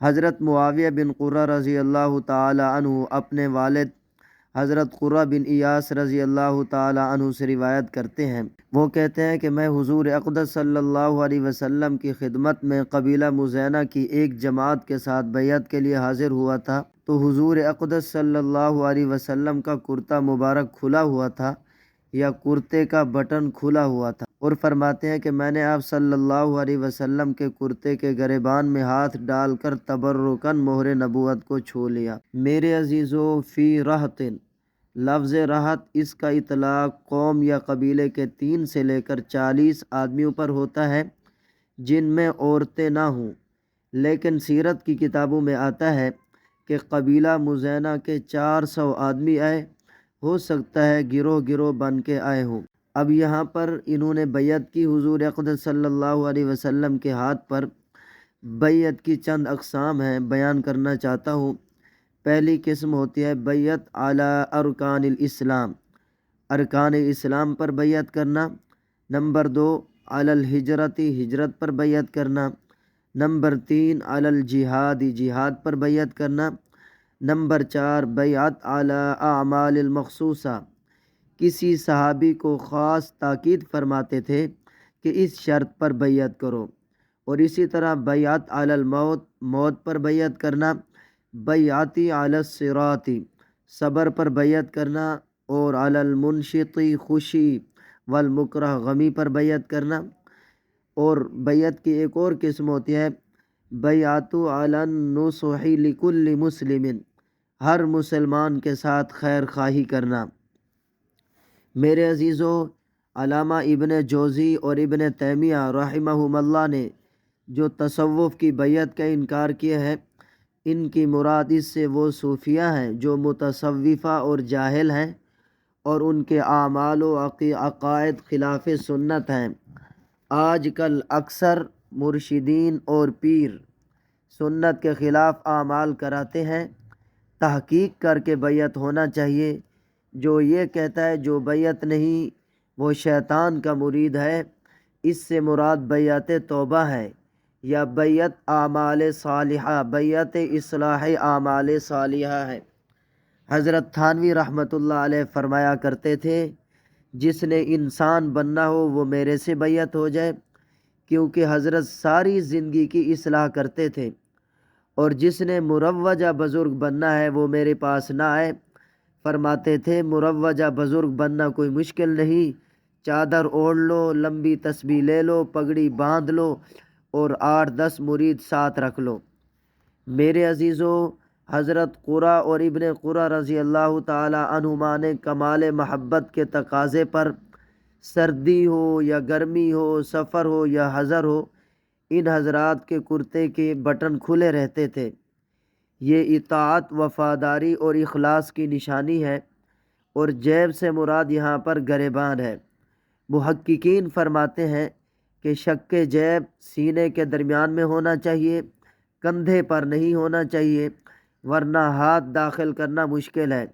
حضرت معاویہ بن قرہ رضی اللہ تعالی عنہ اپنے والد حضرت قرہ بن ایاس رضی اللہ تعالی عنہ سے روایت کرتے ہیں، وہ کہتے ہیں کہ میں حضور اقدس صلی اللہ علیہ وسلم کی خدمت میں قبیلہ مزینہ کی ایک جماعت کے ساتھ بیعت کے لیے حاضر ہوا تھا، تو حضور اقدس صلی اللہ علیہ وسلم کا کرتا مبارک کھلا ہوا تھا یا کرتے کا بٹن کھلا ہوا تھا، اور فرماتے ہیں کہ میں نے آپ صلی اللہ علیہ وسلم کے کرتے کے گریبان میں ہاتھ ڈال کر تبرکاً مہر نبوت کو چھو لیا۔ میرے عزیزو، فی رہتن، لفظ رہت اس کا اطلاق قوم یا قبیلے کے 3 سے لے کر 40 آدمیوں پر ہوتا ہے جن میں عورتیں نہ ہوں، لیکن سیرت کی کتابوں میں آتا ہے کہ قبیلہ مزینہ کے 400 آدمی آئے، ہو سکتا ہے گروہ گروہ بن کے آئے ہوں۔ اب یہاں پر انہوں نے بیعت کی حضور اقدس صلی اللہ علیہ وسلم کے ہاتھ پر۔ بیعت کی چند اقسام ہیں، بیان کرنا چاہتا ہوں۔ پہلی قسم ہوتی ہے بیعت علی ارکان الاسلام، ارکان اسلام پر بیعت کرنا۔ نمبر 2 علی الہجرت، ہجرت پر بیعت کرنا۔ نمبر 3 علی الجہاد، جہاد پر بیعت کرنا۔ نمبر 4 بیعت علی اعمال المخصوصہ، کسی صحابی کو خاص تاکید فرماتے تھے کہ اس شرط پر بیعت کرو، اور اسی طرح بیعت علی الموت، موت پر بیعت کرنا۔ بیعتی علی الصراط، صبر پر بیعت کرنا، اور علی المنشطی، خوشی والمکرہ، غمی پر بیعت کرنا۔ اور بیعت کی ایک اور قسم ہوتی ہے بیعت علی النصح لکل مسلم، ہر مسلمان کے ساتھ خیر خواہی کرنا۔ میرے عزیزو، علامہ ابن جوزی اور ابن تیمیہ رحمہم اللہ نے جو تصوف کی بیعت کا انکار کیا ہے، ان کی مراد اس سے وہ صوفیہ ہیں جو متصوفہ اور جاہل ہیں اور ان کے اعمال و عقائد خلاف سنت ہیں۔ آج کل اکثر مرشدین اور پیر سنت کے خلاف اعمال کراتے ہیں۔ تحقیق کر کے بیعت ہونا چاہیے۔ جو یہ کہتا ہے جو بیعت نہیں وہ شیطان کا مرید ہے، اس سے مراد بیعت توبہ ہے یا بیعت اعمال صالحہ، بیعت اصلاح اعمال صالحہ ہے۔ حضرت تھانوی رحمۃ اللہ علیہ فرمایا کرتے تھے، جس نے انسان بننا ہو وہ میرے سے بیعت ہو جائے، کیونکہ حضرت ساری زندگی کی اصلاح کرتے تھے، اور جس نے مروجہ بزرگ بننا ہے وہ میرے پاس نہ آئے۔ فرماتے تھے مروجہ بزرگ بننا کوئی مشکل نہیں، چادر اوڑھ لو، لمبی تسبیح لے لو، پگڑی باندھ لو، اور 8-10 مرید ساتھ رکھ لو۔ میرے عزیزو، حضرت قرہ اور ابن قرہ رضی اللہ تعالی عنہما نے کمال محبت کے تقاضے پر، سردی ہو یا گرمی ہو، سفر ہو یا حضر ہو، ان حضرات کے کرتے کے بٹن کھلے رہتے تھے۔ یہ اطاعت، وفاداری اور اخلاص کی نشانی ہے، اور جیب سے مراد یہاں پر گریبان ہے۔ محققین فرماتے ہیں کہ شق جیب سینے کے درمیان میں ہونا چاہیے، کندھے پر نہیں ہونا چاہیے، ورنہ ہاتھ داخل کرنا مشکل ہے۔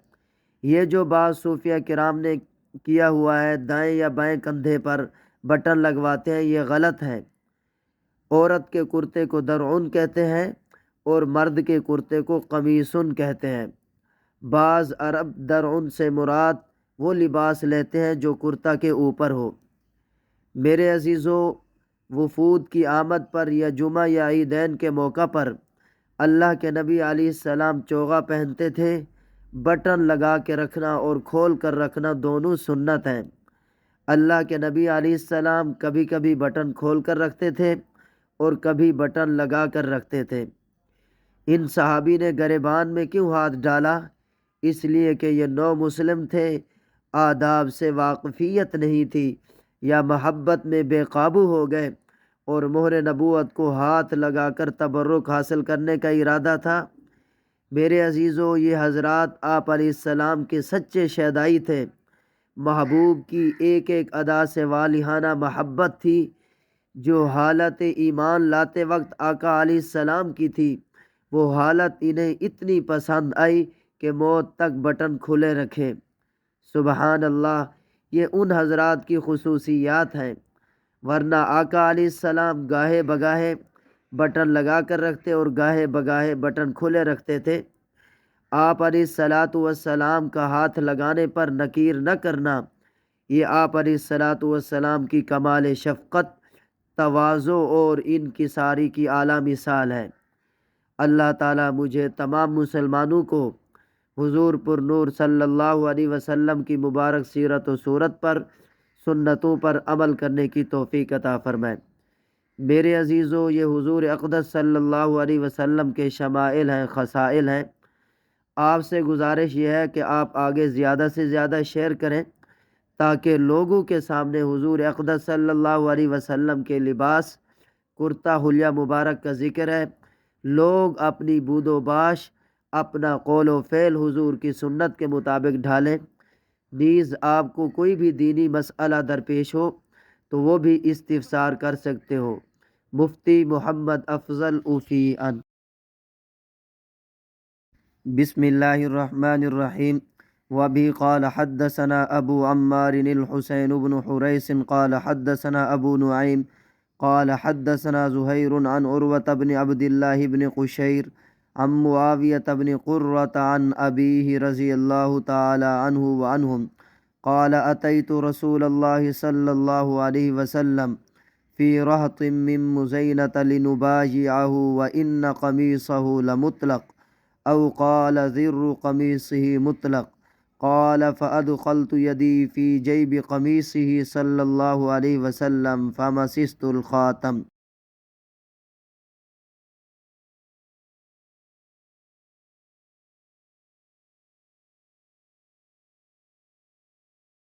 یہ جو بعض صوفیہ کرام نے کیا ہوا ہے، دائیں یا بائیں کندھے پر بٹن لگواتے ہیں، یہ غلط ہے۔ عورت کے کرتے کو درعن کہتے ہیں اور مرد کے کرتے کو قمیصن کہتے ہیں۔ بعض عرب درعن سے مراد وہ لباس لیتے ہیں جو کرتا کے اوپر ہو۔ میرے عزیزو، وفود کی آمد پر یا جمعہ یا عیدین کے موقع پر اللہ کے نبی علیہ السلام چوغا پہنتے تھے۔ بٹن لگا کے رکھنا اور کھول کر رکھنا دونوں سنت ہیں۔ اللہ کے نبی علیہ السلام کبھی کبھی بٹن کھول کر رکھتے تھے اور کبھی بٹن لگا کر رکھتے تھے۔ ان صحابی نے گریبان میں کیوں ہاتھ ڈالا؟ اس لیے کہ یہ نو مسلم تھے، آداب سے واقفیت نہیں تھی، یا محبت میں بے قابو ہو گئے اور مہر نبوت کو ہاتھ لگا کر تبرک حاصل کرنے کا ارادہ تھا۔ میرے عزیزو، یہ حضرات آپ علیہ السلام کے سچے شیدائی تھے۔ محبوب کی ایک ایک ادا سے والہانہ محبت تھی، جو حالت ایمان لاتے وقت آقا علیہ السلام کی تھی، وہ حالت انہیں اتنی پسند آئی کہ موت تک بٹن کھلے رکھے۔ سبحان اللہ، یہ ان حضرات کی خصوصیات ہیں، ورنہ آقا علیہ السلام گاہے بگاہے بٹن لگا کر رکھتے اور گاہے بگاہے بٹن کھلے رکھتے تھے۔ آپ علیہ الصلاۃ والسلام کا ہاتھ لگانے پر نکیر نہ کرنا، یہ آپ علیہ الصلاۃ والسلام کی کمال شفقت، تواضع اور انکساری کی اعلیٰ مثال ہے۔ اللہ تعالیٰ مجھے تمام مسلمانوں کو حضور پر نور صلی اللہ علیہ وسلم کی مبارک سیرت و صورت پر، سنتوں پر عمل کرنے کی توفیق عطا فرمائے۔ میرے عزیزو، یہ حضور اقدس صلی اللہ علیہ وسلم کے شمائل ہیں، خصائل ہیں۔ آپ سے گزارش یہ ہے کہ آپ آگے زیادہ سے زیادہ شیئر کریں تاکہ لوگوں کے سامنے حضور اقدس صلی اللہ علیہ وسلم کے لباس کرتا حلیہ مبارک کا ذکر ہے، لوگ اپنی بود و باش، اپنا قول و فعل حضور کی سنت کے مطابق ڈھالیں۔ نیز آپ کو کوئی بھی دینی مسئلہ درپیش ہو تو وہ بھی استفسار کر سکتے ہو۔ مفتی محمد افضل اوفی ان۔ بسم اللہ الرحمن الرحیم۔ وبه قال حدثنا ابو عمار الحسین بن حریث قال حدثنا ابو نعیم قال حدثنا زہیر عن عروة بن عبد الله بن قشیر عن معاویة بن قرة عن ابیہ رضی اللہ تعالی عنہ وعنہم قال اتیت رسول اللہ صلی اللہ علیہ وسلم فی رہط من مزینة لنبايعه وإن قمیصه لمطلق او قال ذر قمیصه مطلق قال فأدخلت يدي في جيب قميصه صلى الله عليه وسلم فمسست الخاتم